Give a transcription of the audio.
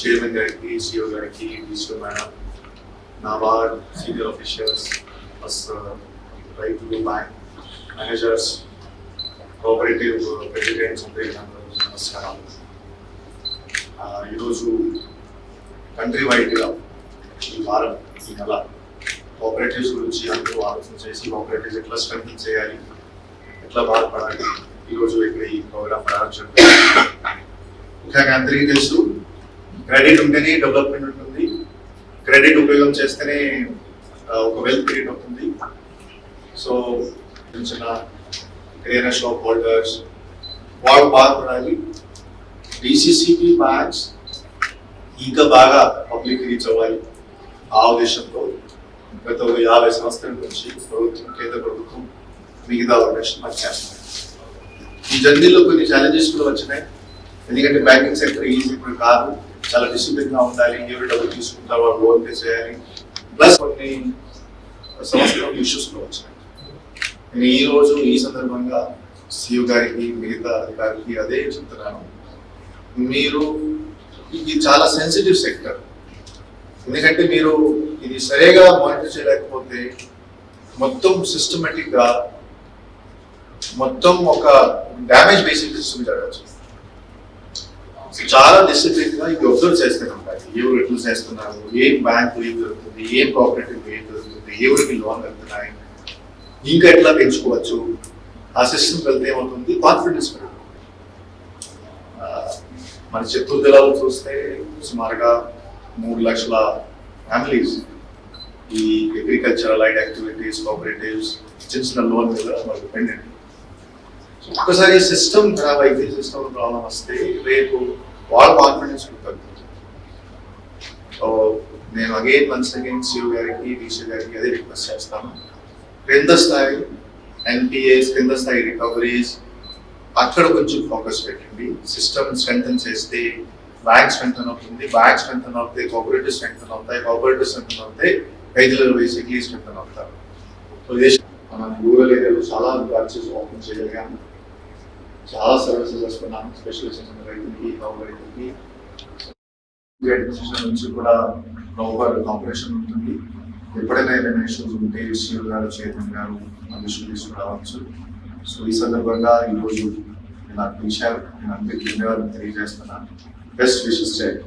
Chairman గారికి, CO గారికి, digital madam, NABARD senior officials, plus రైతులు, బ్యాంక్ మేనేజర్స్, కోఆపరేటివ్ ప్రెసిడెంట్స్ అందరికీ నమస్కారం. ఈరోజు కంట్రీ వైడ్గా ఈ వారం, ఈ నెల కోఆపరేటివ్స్ గురించి అందరూ ఆలోచన చేసి కోఆపరేటివ్స్ ఎట్లా స్ట్రెంథెన్ చేయాలి, ఎట్లా బాధపడాలి, ఈరోజు ఇక్కడ ఈ ప్రోగ్రామ్ ప్రారంభించడం. ముఖ్యంగా అందరికీ తెలుసు, క్రెడిట్ ఉంటేనే డెవలప్మెంట్ ఉంటుంది, క్రెడిట్ ఉపయోగం చేస్తేనే ఒక వెల్త్ క్రియేట్ అవుతుంది. సో చిన్న కిరాణా షాప్ హోల్డర్స్ వాళ్ళు బాగుపడాలి. డిసిసిబి బ్యాంక్స్ ఇంకా బాగా పబ్లిక్ రీచ్ అవ్వాలి. ఆ ఉద్దేశంతో గత 50 సంవత్సరాల నుంచి ప్రభుత్వం, కేంద్ర ప్రభుత్వం మిగతా ఆర్గనైజేషన్ పనిచేస్తున్నాయి. ఈ జర్నీలో కొన్ని ఛాలెంజెస్ కూడా వచ్చినాయి. ఎందుకంటే బ్యాంకింగ్ సెక్టర్ ఈజీ ఇప్పుడు కాదు, చాలా డిసిప్లిన్ గా ఉండాలి. ఎవరు డబ్బులు తీసుకుంటారు వాళ్ళు లోన్ పే చేయాలి. ప్లస్ కొన్ని సంవత్సరాలు ఇష్యూస్ కూడా వచ్చినాయి. నేను ఈ రోజు ఈ సందర్భంగా సిఇఓ గారికి, మిగతా అధికారికి అదే చెప్తున్నాను, మీరు ఇది చాలా సెన్సిటివ్ సెక్టర్. ఎందుకంటే మీరు ఇది సరిగా మానిటర్ చేయలేకపోతే మొత్తం సిస్టమేటిక్ గా మొత్తం ఒక డ్యామేజ్ బేసిక్ సిస్టమ్ జరగచ్చు. చాలా డిసిప్లిన్ గా ఇది అబ్జర్వ్ చేస్తూనే ఉంటాయి. ఎవరు ఎట్లా చేస్తున్నారు, ఏం బ్యాంకు ఏం జరుగుతుంది, ఏం కోఆపరేటివ్ ఏం జరుగుతుంది, ఎవరికి లోన్ వెళ్తున్నాయి, ఇంకా ఎట్లా పెంచుకోవచ్చు. ఆ సిస్టమ్ వెళ్తే ఏమవుతుంది, కాన్ఫిడెన్స్ పెరుగుతుంది. మన చిత్తూరు జిల్లాలో చూస్తే సుమారుగా 3 లక్షల ఫ్యామిలీస్ ఈ అగ్రికల్చరల్ లైట్ యాక్టివిటీస్, కోఆపరేటివ్స్, చిన్న చిన్న లోన్ మీద వాళ్ళు డిపెండెంట్. ఒక్కసారి సిస్టమ్ ఖరాబ్ అయితే, సిస్టమ్ ప్రాబ్లం వస్తే రేపు వాళ్ళ కాన్ఫిడెన్స్ తగ్గుతుంది. సో నేను అగైన్ వన్స్ అగైన్ సిఓ గారికి, డిసి గారికి అదే రిక్వెస్ట్ చేస్తాను. క్రింద స్థాయి ఎన్పిఎస్, క్రింద స్థాయి రికవరీస్ అక్కడ కొంచెం ఫోకస్ పెట్టండి. సిస్టమ్ స్ట్రెంథెన్ చేస్తే బ్యాంక్ స్ట్రెంథెన్ అవుతుంది, బ్యాంక్ స్ట్రెంథెన్ అవుతాయి, కోఆపరేటివ్ స్ట్రెంథెన్ అవుతాయి, కోఆపరేటివ్ స్ట్రెంథెన్ అవుతాయి, రైతులు బేసిక్లీ స్ట్రెంథెన్ అవుతారు. సో మనం రూరల్ ఏరియాలో చాలా బ్రాంచెస్ ఓపెన్ చేయగలిగాము, చాలా సర్వీసెస్ వస్తున్నాము, స్పెషలైజేషన్ రైతులకి, కౌలు రైతులకి. అడ్మినిస్ట్రేషన్ నుంచి కూడా ప్రాపర్ కాంపిటీషన్ ఉంటుంది. ఎప్పుడైనా ఏదైనా ఇష్యూస్ ఉంటే సిఓ గారు, చైర్మన్ గారు ఇష్యూ తీసుకురావచ్చు. సో ఈ సందర్భంగా ఈరోజు నాకు పిలిచారు, నేను అందరికీ ధన్యవాదాలు తెలియజేస్తున్నాను. బెస్ట్ విషెస్ చేయండి.